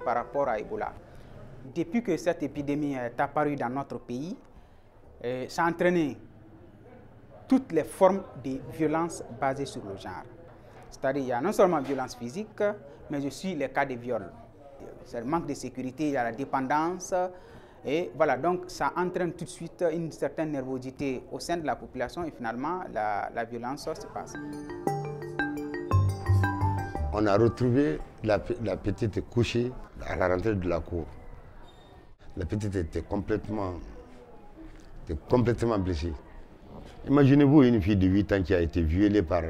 par rapport à Ebola. Depuis que cette épidémie est apparue dans notre pays, ça a entraîné toutes les formes de violence basées sur le genre. C'est-à-dire qu'il y a non seulement violence physique, mais aussi les cas de viol. C'est le manque de sécurité, il y a la dépendance. Et voilà, donc ça entraîne tout de suite une certaine nervosité au sein de la population et finalement la violence se passe. On a retrouvé la petite couchée à la rentrée de la cour. La petite était complètement blessée. Imaginez-vous une fille de 8 ans qui a été violée par,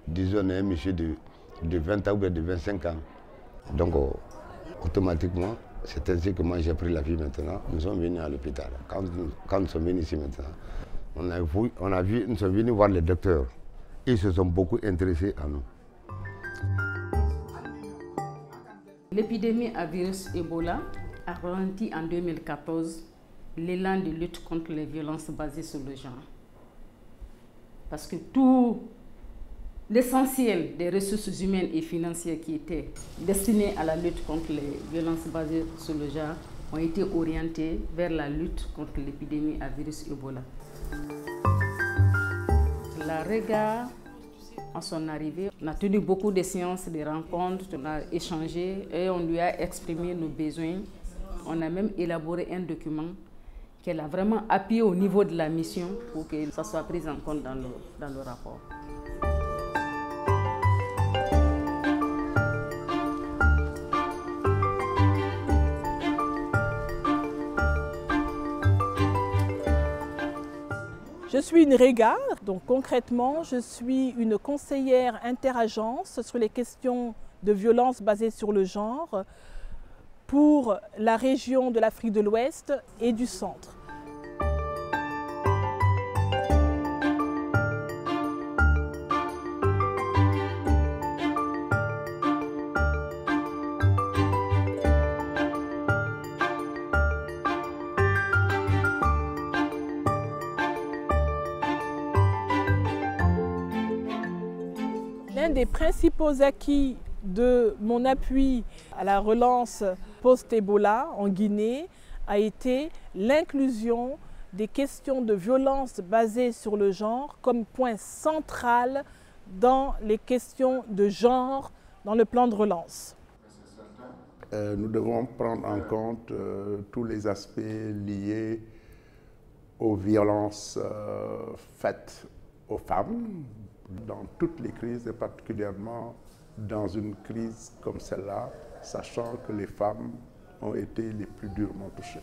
disons, un monsieur de 20 ans ou de 25 ans. Donc, automatiquement, c'est ainsi que moi j'ai pris la fille maintenant. Nous sommes venus à l'hôpital. Quand nous sommes venus ici maintenant, nous sommes venus voir les docteurs. Ils se sont beaucoup intéressés à nous. L'épidémie à virus Ebola a ralenti en 2014 l'élan de lutte contre les violences basées sur le genre. Parce que tout l'essentiel des ressources humaines et financières qui étaient destinées à la lutte contre les violences basées sur le genre ont été orientés vers la lutte contre l'épidémie à virus Ebola. La REGA, à son arrivée, on a tenu beaucoup de séances, de rencontres, on a échangé et on lui a exprimé nos besoins. On a même élaboré un document qu'elle a vraiment appuyé au niveau de la mission pour que ça soit pris en compte dans le rapport. Je suis une REGA, donc concrètement, je suis une conseillère interagence sur les questions de violence basées sur le genre pour la région de l'Afrique de l'Ouest et du Centre. L'un des principaux acquis de mon appui à la relance post-Ebola en Guinée a été l'inclusion des questions de violence basées sur le genre comme point central dans les questions de genre dans le plan de relance. Nous devons prendre en compte tous les aspects liés aux violences faites aux femmes dans toutes les crises et particulièrement dans une crise comme celle-là, sachant que les femmes ont été les plus durement touchées.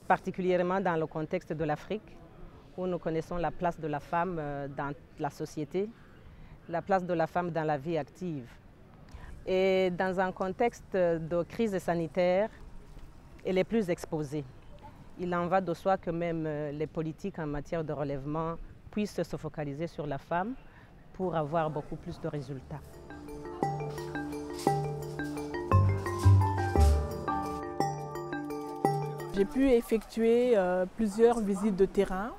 Particulièrement dans le contexte de l'Afrique, où nous connaissons la place de la femme dans la société, la place de la femme dans la vie active. Et dans un contexte de crise sanitaire, elle est plus exposée. Il en va de soi que même les politiques en matière de relèvement puissent se focaliser sur la femme pour avoir beaucoup plus de résultats. J'ai pu effectuer plusieurs visites de terrain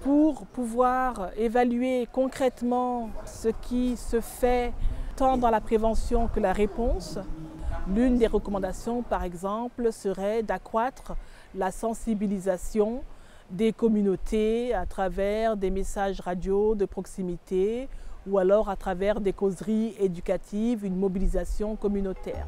pour pouvoir évaluer concrètement ce qui se fait tant dans la prévention que la réponse. L'une des recommandations, par exemple, serait d'accroître la sensibilisation des communautés à travers des messages radio de proximité ou alors à travers des causeries éducatives, une mobilisation communautaire.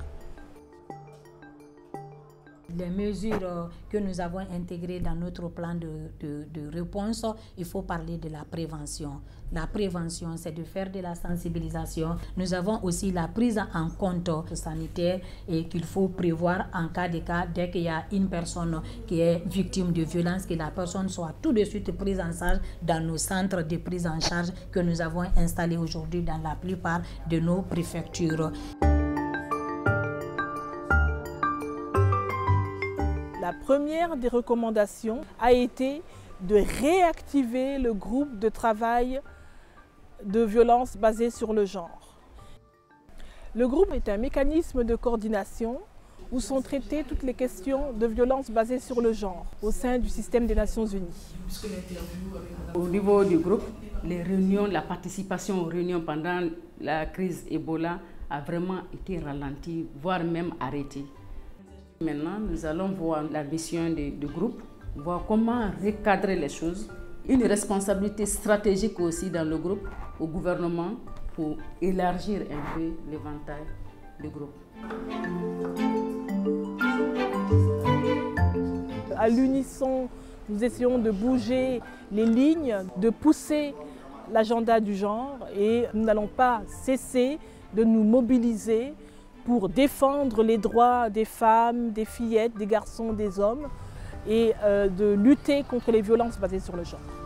Les mesures que nous avons intégrées dans notre plan de réponse, il faut parler de la prévention. La prévention, c'est de faire de la sensibilisation. Nous avons aussi la prise en compte sanitaire et qu'il faut prévoir en cas de cas, dès qu'il y a une personne qui est victime de violence, que la personne soit tout de suite prise en charge dans nos centres de prise en charge que nous avons installés aujourd'hui dans la plupart de nos préfectures. La première des recommandations a été de réactiver le groupe de travail de violence basée sur le genre. Le groupe est un mécanisme de coordination où sont traitées toutes les questions de violence basée sur le genre au sein du système des Nations Unies. Au niveau du groupe, les réunions, la participation aux réunions pendant la crise Ebola a vraiment été ralenti, voire même arrêté. Maintenant, nous allons voir la mission du groupe, voir comment recadrer les choses, une responsabilité stratégique aussi dans le groupe, au gouvernement, pour élargir un peu l'éventail du groupe. À l'unisson, nous essayons de bouger les lignes, de pousser l'agenda du genre et nous n'allons pas cesser de nous mobiliser pour défendre les droits des femmes, des fillettes, des garçons, des hommes et de lutter contre les violences basées sur le genre.